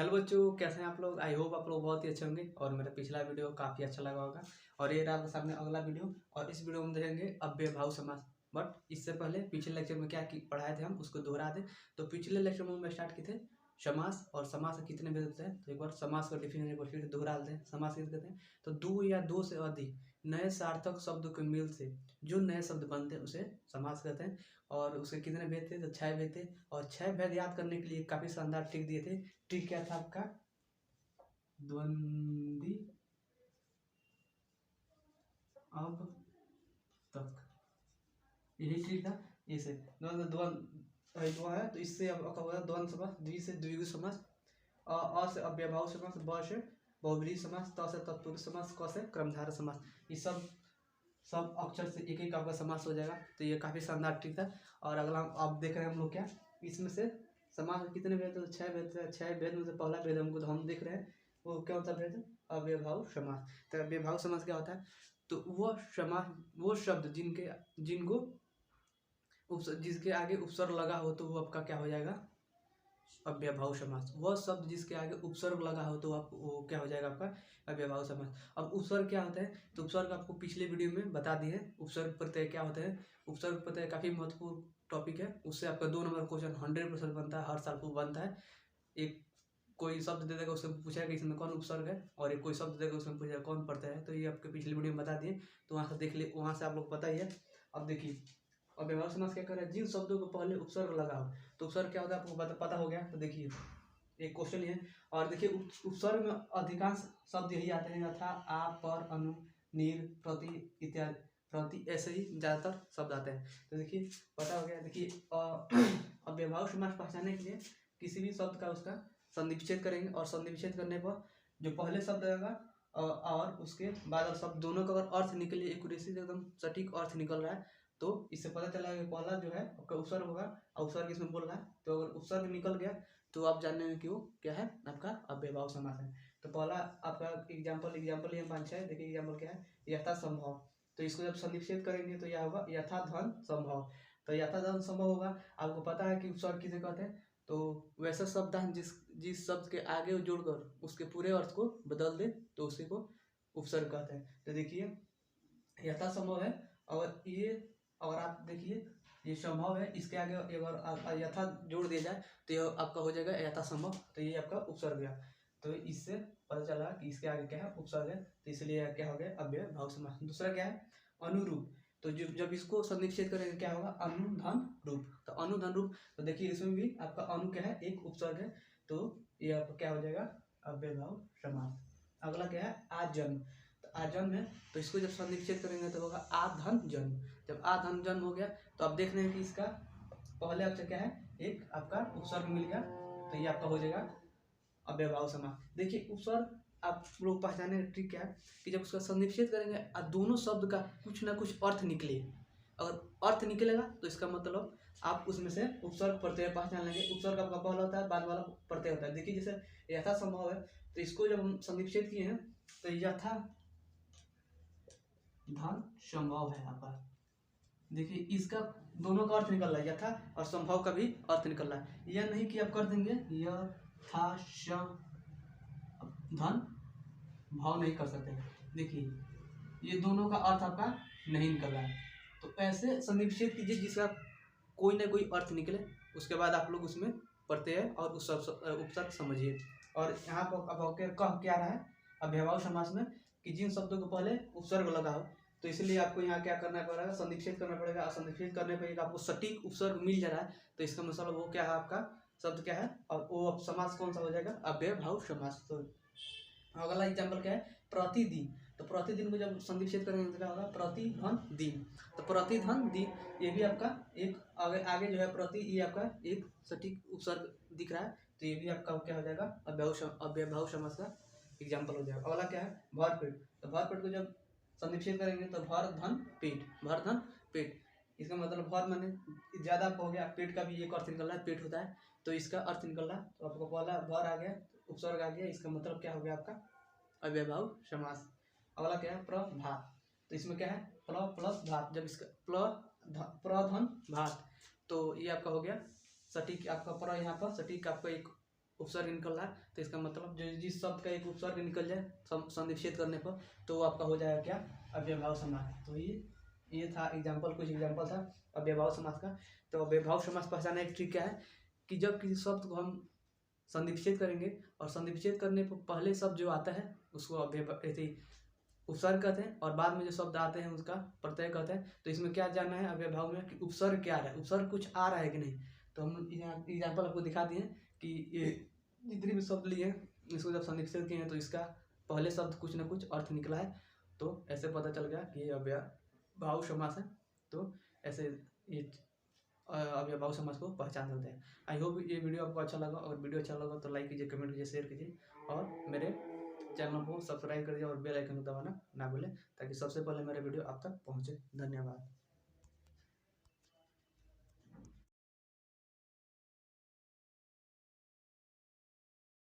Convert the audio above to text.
Hello बच्चों, कैसे हैं आप लोग। आई होप आप लोग बहुत ही अच्छे होंगे और मेरा पिछला वीडियो काफ़ी अच्छा लगा होगा। और ये रहा आपके सामने अगला वीडियो। और इस वीडियो में देखेंगे अव्ययभाव समास। बट इससे पहले पिछले लेक्चर में क्या पढ़ाए थे हम उसको दोहरा दें। तो पिछले लेक्चर में हम स्टार्ट किए थे समास, और समास के कितने भेद होते हैं। तो एक बार समास का डिफिनेशन एक बार फिर दोहरा देते हैं। समास किसे कहते हैं, तो दो या दो से अधिक नए सार्थक शब्दों के मेल से जो नए शब्द बनते हैं उसे समास कहते हैं। और उसके कितने भेद थे, तो 6 भेद थे। और 6 भेद याद करने के लिए काफ़ी शानदार ट्रिक दिए थे। ट्रिक क्या था आपका, द्वंद्वी अब तक, यही ट्रिक था। इसे द्वंद्व है, तो इससे आपका होगा द्वंद्व समास, द्वि से द्विगु समास, अ से अव्ययभाव समास, ब से बहुब्रीहि समास, त से तत्पुरुष समास, क से कर्मधारय समास। ये सब अक्षर से एक एक आपका समास हो जाएगा। तो ये काफ़ी शानदार ट्रिक था। और अगला आप देख रहे हैं हम लोग क्या, इसमें से समास में कितने भेद, तो 6 भेद थे। 6 भेद में से पहला भेद हमको तो हम देख रहे हैं वो क्या होता है, भेद अव्ययभाव समास। तो अव्ययभाव समास क्या होता है, तो वह समास, वो शब्द जिनको जिसके आगे उपसर्ग लगा हो तो वो आपका क्या हो जाएगा, अव्ययभाव समास। वह शब्द जिसके आगे उपसर्ग लगा हो तो आप वो क्या हो जाएगा, आपका अव्ययभाव समास। अब उपसर्ग क्या होता है, तो उपसर्ग आपको पिछले वीडियो में बता दिए। उपसर्ग प्रत्यय क्या होते हैं। उपसर्ग प्रत्यय काफ़ी महत्वपूर्ण टॉपिक है। उससे आपका 2 नंबर क्वेश्चन 100% बनता है, हर साल को बनता है। एक कोई शब्द दे देगा, उससे पूछेगा कि इसमें कौन उपसर्ग है, और एक कोई शब्द देगा उसमें पूछेगा कौन प्रत्यय है। तो ये आपके पिछले वीडियो में बता दिए, तो वहाँ से देख ले, वहाँ से आप लोग पता ही है। अब देखिए, और व्यवहार समास क्या कर रहा है, जिन शब्दों को पहले उपसर्ग लगा हो, तो उपसर्ग क्या होता है आपको पता हो गया। तो देखिए एक क्वेश्चन ये है, और देखिए उपसर्ग में अधिकांश शब्द यही आते हैं, यथा, आ, पर, अनु, नीर, प्रति इत्यादि। प्रति ऐसे ही ज़्यादातर शब्द आते हैं। तो देखिए पता हो गया। देखिए अव्ययभाव समास पहचानने के लिए किसी भी शब्द का उसका संधि विच्छेद करेंगे, और संधि विच्छेद करने पर जो पहले शब्द आएगा और उसके बाद शब्द दोनों का अगर अर्थ निकले, एक्यूरेसी से एकदम सटीक अर्थ निकल रहा है, तो इससे पता चला कि पहला जो है आपका उपसर्ग होगा, और उपसर्ग इसमें बोल रहा है। तो अगर उपसर्ग निकल गया तो आप जानने में क्यों क्या है, आपका अव्ययभाव समास है। तो पहला आपका एग्जाम्पल ये 5 है। देखिए एग्जाम्पल क्या है, यथा संभव। तो इसको जब संधिविच्छेद करेंगे तो यह होगा यथा धन संभव। तो यथा धन संभव होगा। आपको पता है कि उपसर्ग किसे कहते हैं, तो वैसा शब्द है जिस शब्द के आगे जोड़कर उसके पूरे अर्थ को बदल दे तो उसी को उपसर्ग कहते हैं। तो देखिए यथा संभव है, और ये, और आप देखिए ये संभव है, इसके आगे अगर यथा जोड़ दिया जाए तो ये आपका हो जाएगा यथा संभव। तो ये आपका उपसर्ग गया। तो इससे पता चला कि इसके आगे क्या है, उपसर्ग है। तो इसलिए क्या हो गया, अव्ययभाव समास। दूसरा क्या है, अनुरूप। तो जब इसको संधिविच्छेद करेंगे क्या होगा, अनुधन रूप। तो अनुधन रूप, तो देखिए इसमें भी आपका अनु क्या है, एक उपसर्ग है। तो ये आपका क्या हो जाएगा, अव्ययभाव समास। अगला क्या है, आजन्म। तो आजन्म है, तो इसको जब संधिविच्छेद करेंगे तो होगा आधन जन्म। जब आधन जन्म हो गया तो आप देख रहे हैं कि इसका पहले अक्षर क्या है, एक आपका उपसर्ग मिल गया। तो ये आपका हो जाएगा अव्ययभाव समास। देखिए उपसर्ग आप लोग पहचाने का ट्रिक क्या है, कि जब उसका संधिविच्छेद करेंगे और दोनों शब्द का कुछ ना कुछ अर्थ निकले, अगर अर्थ निकलेगा तो इसका मतलब आप उसमें से उपसर्ग प्रत्यय पहचान लेंगे। उपसर्ग आपका पहला होता है, बाद वाला प्रत्यय होता है। देखिए जैसे यथा संभव है, तो इसको जब हम संधिविच्छेद किए हैं तो यथा धन संभव है आपका। देखिए इसका दोनों का अर्थ निकल रहा है, यथा और संभव का भी अर्थ निकल रहा है। यह नहीं कि आप कर देंगे यथा धन भाव नहीं कर सकते। देखिए ये दोनों का अर्थ आपका नहीं निकल रहा है। तो ऐसे संधिविच्छेद कीजिए जिसका कोई ना कोई अर्थ निकले, उसके बाद आप लोग उसमें प्रत्यय और उस उपसर्ग समझिए। और यहाँ पर अब कह क्या रहा है अव्ययभाव समास में, कि जिन शब्दों को पहले उपसर्ग लगा हो, तो इसलिए आपको यहाँ क्या करना पड़ेगा, संधिविच्छेद करना पड़ेगा। और संधिविच्छेद करने पर एक आपको सटीक उपसर्ग मिल जा रहा है, तो इसका मतलब वो क्या है, आपका शब्द क्या है, और वो समास कौन सा हो जाएगा, अव्ययभाव समास। तो अगला एग्जाम्पल क्या है, प्रतिदिन। तो प्रतिदिन को जब संधिविच्छेद करेंगे तो क्या होगा, प्रतिधन दिन। तो प्रतिधन दिन, ये भी आपका एक आगे जो है प्रति, ये आपका एक सटीक उपसर्ग दिख रहा है। तो ये भी आपका क्या हो जाएगा, अव्ययभाव समास का एग्जाम्पल हो जाएगा। अगला क्या है, भरपेट। तो भरपेट को जब संधिविच्छेद करेंगे तो भर धन पेट, भर धन पेट। इसका मतलब भर माने ज्यादा हो गया, पेट का भी एक अर्थ निकल रहा है, पेट होता है, तो इसका अर्थ निकल रहा है। तो आपको पहला भर आ गया, उपसर्ग आ गया, इसका मतलब क्या हो गया, आपका अव्ययभाव समास। अगला क्या है, प्रभात। तो इसमें क्या है, प्र प्लस भात। जब इसका प्रधन भात, तो ये आपका हो गया सटीक, आपका प्र यहाँ पर सटीक आपका एक उपसर्ग निकल रहा है तो इसका मतलब जो जिस शब्द का एक उपसर्ग निकल जाए संधि विच्छेद करने पर तो वो आपका हो जाएगा क्या, अव्ययभाव समास। तो ये था एग्जाम्पल, कुछ एग्जाम्पल था अव्ययभाव समास का। तो अव्ययभाव समास पहचानने की ट्रिक क्या है कि जब किसी शब्द को हम संधि विच्छेद करेंगे और संधि विच्छेद करने पर पहले शब्द जो आता है उसको उपसर्ग कहते हैं और बाद में जो शब्द आते हैं उसका प्रत्यय कहते हैं। तो इसमें क्या जानना है अव्ययभाव में कि उपसर्ग क्या है, उपसर्ग कुछ आ रहा है कि नहीं। तो हम यहाँ एग्जाम्पल आपको दिखा दिए कि ये जितने भी शब्द लिए हैं इसको जब संधि विच्छेद किए हैं तो इसका पहले शब्द कुछ ना कुछ अर्थ निकला है। तो ऐसे पता चल गया कि ये अव्ययभाव समास है। तो ऐसे ये अव्ययभाव समास को पहचान सकते हैं। आई होप ये वीडियो आपको अच्छा लगा, और वीडियो अच्छा लगा तो लाइक कीजिए, कमेंट कीजिए, शेयर कीजिए और मेरे चैनल को सब्सक्राइब करिए और बेल आइकन को दबाना ना भूलें ताकि सबसे पहले मेरा वीडियो आप तक पहुंचे। धन्यवाद।